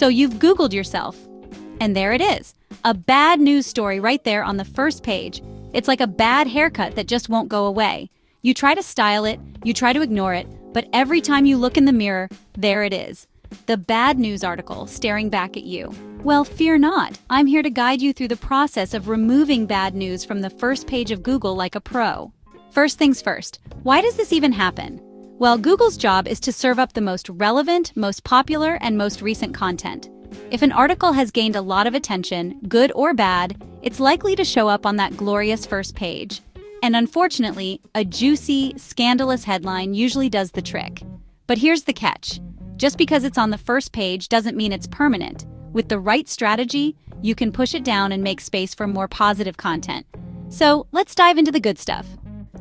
So you've Googled yourself. And there it is. A bad news story right there on the first page. It's like a bad haircut that just won't go away. You try to style it, you try to ignore it, but every time you look in the mirror, there it is. The bad news article staring back at you. Well, fear not. I'm here to guide you through the process of removing bad news from the first page of Google like a pro. First things first, why does this even happen? Well, Google's job is to serve up the most relevant, most popular, and most recent content. If an article has gained a lot of attention, good or bad, it's likely to show up on that glorious first page. And unfortunately, a juicy, scandalous headline usually does the trick. But here's the catch. Just because it's on the first page doesn't mean it's permanent. With the right strategy, you can push it down and make space for more positive content. So let's dive into the good stuff.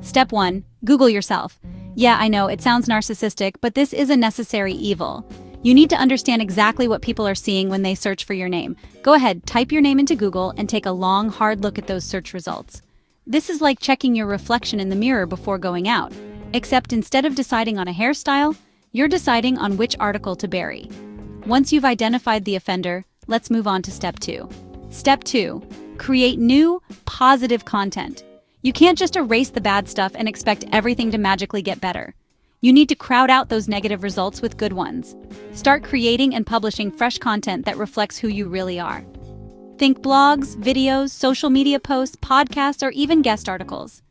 Step 1. Google yourself. Yeah, I know, it sounds narcissistic, but this is a necessary evil. You need to understand exactly what people are seeing when they search for your name. Go ahead, type your name into Google and take a long, hard look at those search results. This is like checking your reflection in the mirror before going out. Except instead of deciding on a hairstyle, you're deciding on which article to bury. Once you've identified the offender, let's move on to step 2. Step 2. Create new, positive content. You can't just erase the bad stuff and expect everything to magically get better. You need to crowd out those negative results with good ones. Start creating and publishing fresh content that reflects who you really are. Think blogs, videos, social media posts, podcasts, or even guest articles.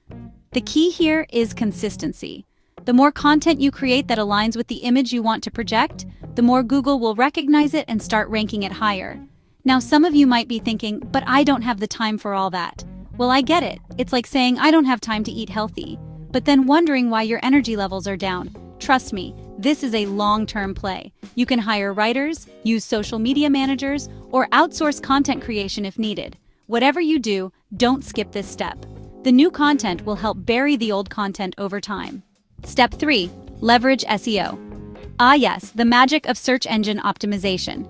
The key here is consistency. The more content you create that aligns with the image you want to project, the more Google will recognize it and start ranking it higher. Now, some of you might be thinking, but I don't have the time for all that. Well, I get it. It's like saying I don't have time to eat healthy, but then wondering why your energy levels are down. Trust me, this is a long-term play. You can hire writers, use social media managers, or outsource content creation if needed. Whatever you do, don't skip this step. The new content will help bury the old content over time. Step 3. Leverage SEO. Ah yes, the magic of search engine optimization.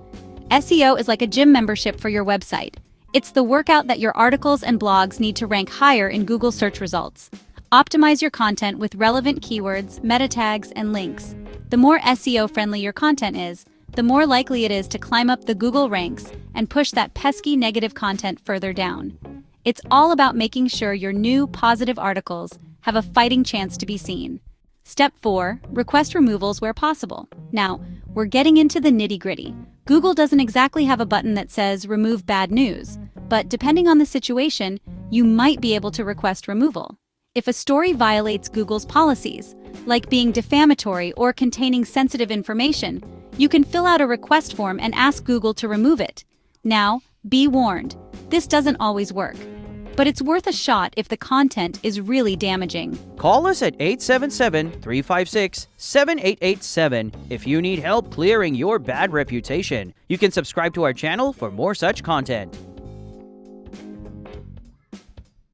SEO is like a gym membership for your website. It's the workout that your articles and blogs need to rank higher in Google search results. Optimize your content with relevant keywords, meta tags, and links. The more SEO-friendly your content is, the more likely it is to climb up the Google ranks and push that pesky negative content further down. It's all about making sure your new, positive articles have a fighting chance to be seen. Step 4. Request removals where possible. Now, we're getting into the nitty-gritty. Google doesn't exactly have a button that says remove bad news, but depending on the situation, you might be able to request removal. If a story violates Google's policies, like being defamatory or containing sensitive information, you can fill out a request form and ask Google to remove it. Now, be warned, this doesn't always work. But it's worth a shot if the content is really damaging. Call us at 877-356-7887 if you need help clearing your bad reputation. You can subscribe to our channel for more such content.